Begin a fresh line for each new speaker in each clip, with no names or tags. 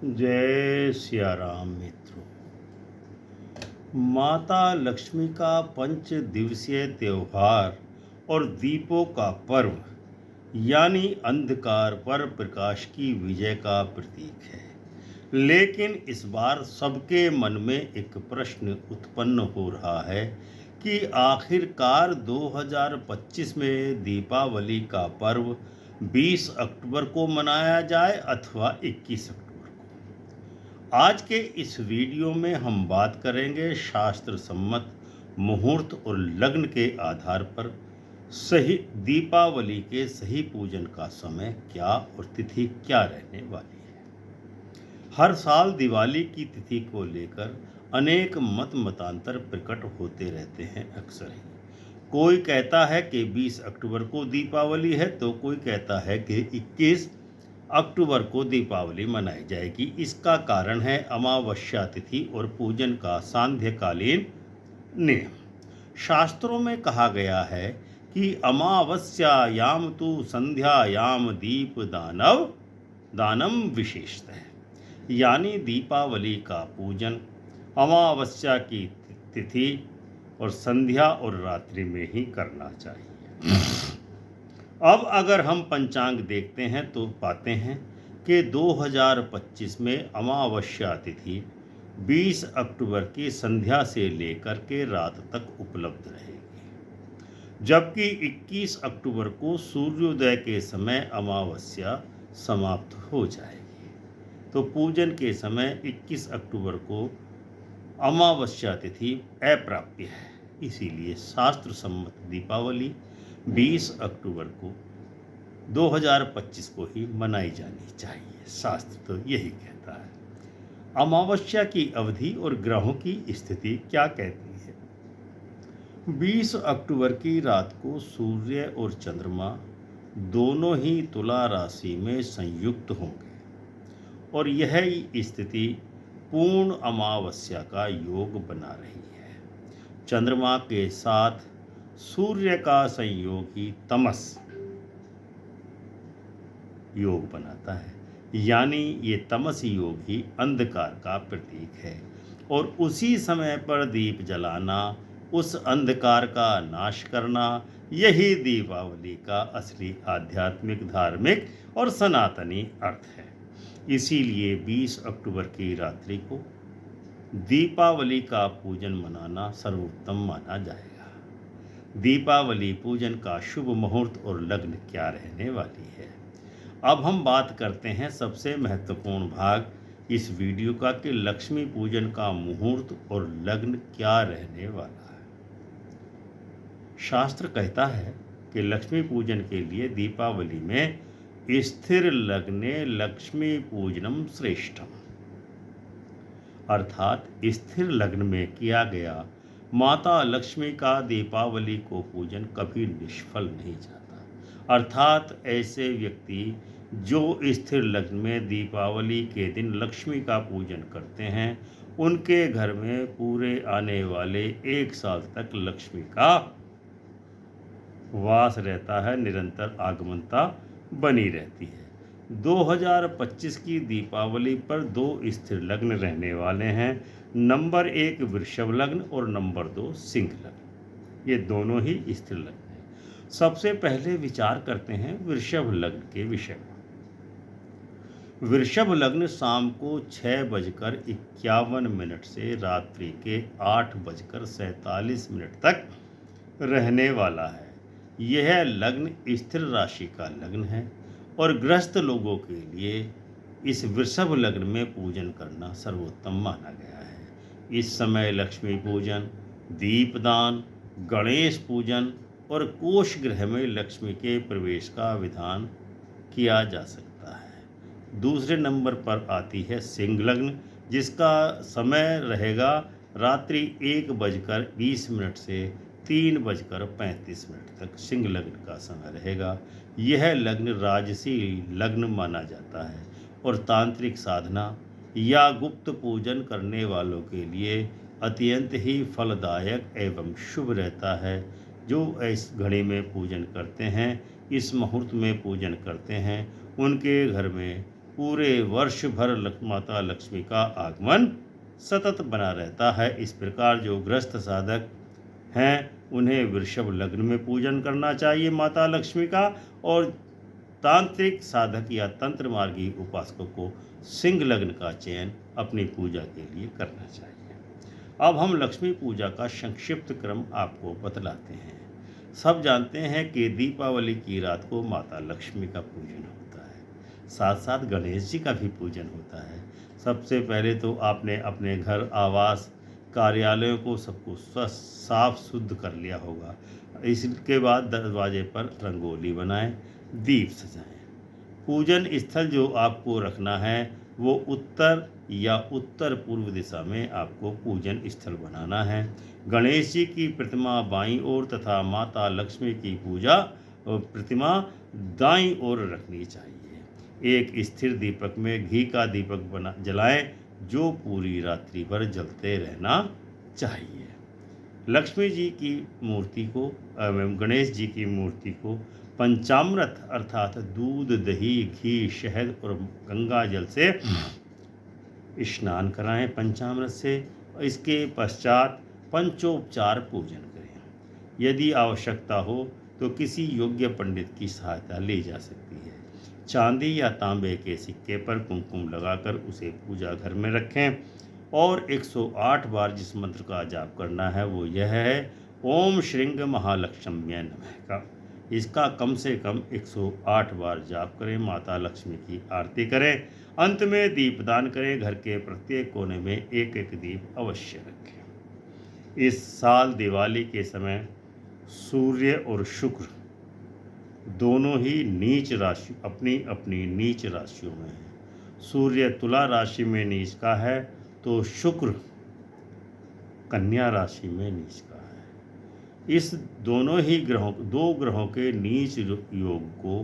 जय सिया राम मित्रों। माता लक्ष्मी का पंच दिवसीय त्योहार और दीपों का पर्व यानी अंधकार पर प्रकाश की विजय का प्रतीक है। लेकिन इस बार सबके मन में एक प्रश्न उत्पन्न हो रहा है कि आखिरकार 2025 में दीपावली का पर्व 20 अक्टूबर को मनाया जाए अथवा 21 अक्टूबर को। आज के इस वीडियो में हम बात करेंगे शास्त्र सम्मत मुहूर्त और लग्न के आधार पर सही दीपावली के सही पूजन का समय क्या और तिथि क्या रहने वाली है। हर साल दिवाली की तिथि को लेकर अनेक मतांतर प्रकट होते रहते हैं। अक्सर ही कोई कहता है कि 20 अक्टूबर को दीपावली है तो कोई कहता है कि 21 अक्टूबर को दीपावली मनाई जाएगी। इसका कारण है अमावस्या तिथि और पूजन का सांध्यकालीन नियम। शास्त्रों में कहा गया है कि अमावस्यायाम तु संध्यायाम दीप दानम विशेषतः है, यानी दीपावली का पूजन अमावस्या की तिथि और संध्या और रात्रि में ही करना चाहिए। अब अगर हम पंचांग देखते हैं तो पाते हैं कि 2025 में अमावस्या तिथि 20 अक्टूबर की संध्या से लेकर के रात तक उपलब्ध रहेगी, जबकि 21 अक्टूबर को सूर्योदय के समय अमावस्या समाप्त हो जाएगी। तो पूजन के समय 21 अक्टूबर को अमावस्या तिथि अप्राप्य है, इसीलिए शास्त्र सम्मत दीपावली 20 अक्टूबर को 2025 को ही मनाई जानी चाहिए। शास्त्र तो यही कहता है। अमावस्या की अवधि और ग्रहों की स्थिति क्या कहती है। 20 अक्टूबर की रात को सूर्य और चंद्रमा दोनों ही तुला राशि में संयुक्त होंगे और यह स्थिति पूर्ण अमावस्या का योग बना रही है। चंद्रमा के साथ सूर्य का संयोग ही तमस योग बनाता है, यानी ये तमस योग ही अंधकार का प्रतीक है और उसी समय पर दीप जलाना, उस अंधकार का नाश करना, यही दीपावली का असली आध्यात्मिक, धार्मिक और सनातनी अर्थ है। इसीलिए 20 अक्टूबर की रात्रि को दीपावली का पूजन मनाना सर्वोत्तम माना जाएगा। दीपावली पूजन का शुभ मुहूर्त और लग्न क्या रहने वाली है। अब हम बात करते हैं सबसे महत्वपूर्ण भाग इस वीडियो का कि लक्ष्मी पूजन का मुहूर्त और लग्न क्या रहने वाला है। शास्त्र कहता है कि लक्ष्मी पूजन के लिए दीपावली में स्थिर लग्ने लक्ष्मी पूजनम श्रेष्ठम, अर्थात स्थिर लग्न में किया गया माता लक्ष्मी का दीपावली को पूजन कभी निष्फल नहीं जाता। अर्थात ऐसे व्यक्ति जो स्थिर लग्न में दीपावली के दिन लक्ष्मी का पूजन करते हैं, उनके घर में पूरे आने वाले 1 साल तक लक्ष्मी का वास रहता है, निरंतर आगमनता बनी रहती है। 2025 की दीपावली पर 2 स्थिर लग्न रहने वाले हैं। नंबर 1 वृषभ लग्न और नंबर 2 सिंह लग्न। ये दोनों ही स्थिर लग्न हैं। सबसे पहले विचार करते हैं वृषभ लग्न के विषय में। वृषभ लग्न शाम को 6:51 से रात्रि के 8:47 तक रहने वाला है। यह लग्न स्थिर राशि का लग्न है और गृहस्थ लोगों के लिए इस वृषभ लग्न में पूजन करना सर्वोत्तम माना गया है। इस समय लक्ष्मी पूजन, दीपदान, गणेश पूजन और कोष गृह में लक्ष्मी के प्रवेश का विधान किया जा सकता है। दूसरे नंबर पर आती है सिंह लग्न, जिसका समय रहेगा रात्रि 1:20 से 3:35 तक सिंह लग्न का समय रहेगा। यह लग्न राजसी लग्न माना जाता है और तांत्रिक साधना या गुप्त पूजन करने वालों के लिए अत्यंत ही फलदायक एवं शुभ रहता है। जो इस घड़ी में पूजन करते हैं, इस मुहूर्त में पूजन करते हैं, उनके घर में पूरे वर्ष भर माता लक्ष्मी का आगमन सतत बना रहता है। इस प्रकार जो गृहस्थ साधक हैं उन्हें वृषभ लग्न में पूजन करना चाहिए माता लक्ष्मी का, और तांत्रिक साधक या तंत्र मार्गी उपासकों को सिंह लग्न का चयन अपनी पूजा के लिए करना चाहिए। अब हम लक्ष्मी पूजा का संक्षिप्त क्रम आपको बतलाते हैं। सब जानते हैं कि दीपावली की रात को माता लक्ष्मी का पूजन होता है, साथ साथ गणेश जी का भी पूजन होता है। सबसे पहले तो आपने अपने घर, आवास, कार्यालयों को सबको साफ शुद्ध कर लिया होगा। इसके बाद दरवाजे पर रंगोली बनाएं, दीप सजाएं। पूजन स्थल जो आपको रखना है वो उत्तर या उत्तर पूर्व दिशा में आपको पूजन स्थल बनाना है। गणेश जी की प्रतिमा बाईं ओर तथा माता लक्ष्मी की पूजा प्रतिमा दाईं ओर रखनी चाहिए। एक स्थिर दीपक में घी का दीपक जलाएं जो पूरी रात्रि भर जलते रहना चाहिए। लक्ष्मी जी की मूर्ति को एवं गणेश जी की मूर्ति को पंचामृत अर्थात दूध, दही, घी, शहद और गंगा जल से स्नान कराएं पंचामृत से। इसके पश्चात पंचोपचार पूजन करें। यदि आवश्यकता हो तो किसी योग्य पंडित की सहायता ली जा सकती है। चांदी या तांबे के सिक्के पर कुमकुम लगाकर उसे पूजा घर में रखें और 108 बार जिस मंत्र का जाप करना है वो यह है, ओम श्रींग महालक्ष्म्यै नमः का। इसका कम से कम 108 बार जाप करें। माता लक्ष्मी की आरती करें। अंत में दीपदान करें। घर के प्रत्येक कोने में एक एक दीप अवश्य रखें। इस साल दिवाली के समय सूर्य और शुक्र दोनों ही नीच राशि अपनी अपनी नीच राशियों में है। सूर्य तुला राशि में नीच का है तो शुक्र कन्या राशि में नीच का है। इस दो ग्रहों के नीच योग को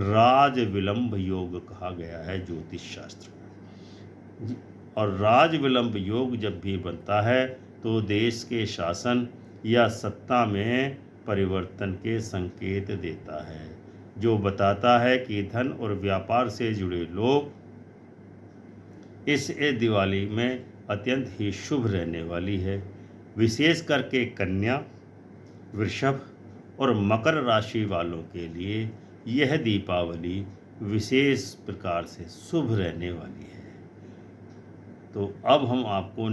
राज विलंब योग कहा गया है ज्योतिष शास्त्र में। और राज विलंब योग जब भी बनता है तो देश के शासन या सत्ता में परिवर्तन के संकेत देता है, जो बताता है कि धन और व्यापार से जुड़े लोग इस दिवाली में अत्यंत ही शुभ रहने वाली है। विशेष करके कन्या, वृषभ और मकर राशि वालों के लिए यह दीपावली विशेष प्रकार से शुभ रहने वाली है। तो अब हम आपको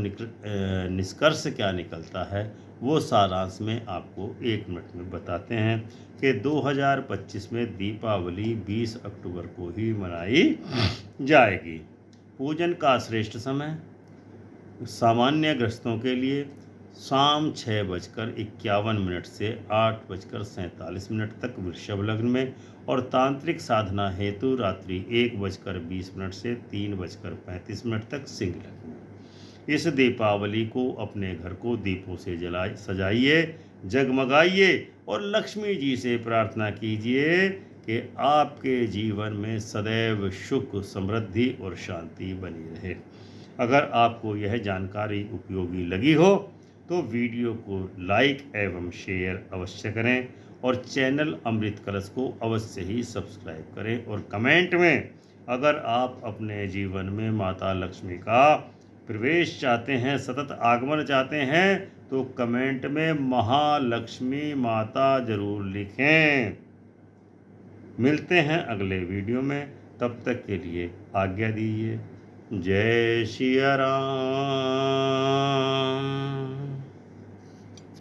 निष्कर्ष क्या निकलता है वो सारांश में आपको 1 मिनट में बताते हैं कि 2025 में दीपावली 20 अक्टूबर को ही मनाई जाएगी। पूजन का श्रेष्ठ समय सामान्य ग्रस्तों के लिए शाम 6:51 से 8:47 तक वृषभ लग्न में, और तांत्रिक साधना हेतु रात्रि 1:20 से 3:35 तक सिंह लग्न में। इस दीपावली को अपने घर को दीपों से सजाइए, जगमगाइए और लक्ष्मी जी से प्रार्थना कीजिए कि आपके जीवन में सदैव सुख, समृद्धि और शांति बनी रहे। अगर आपको यह जानकारी उपयोगी लगी हो तो वीडियो को लाइक एवं शेयर अवश्य करें और चैनल अमृत कलश को अवश्य ही सब्सक्राइब करें। और कमेंट में अगर आप अपने जीवन में माता लक्ष्मी का प्रवेश चाहते हैं, सतत आगमन चाहते हैं, तो कमेंट में महालक्ष्मी माता जरूर लिखें। मिलते हैं अगले वीडियो में, तब तक के लिए आज्ञा दीजिए। जय सिया राम।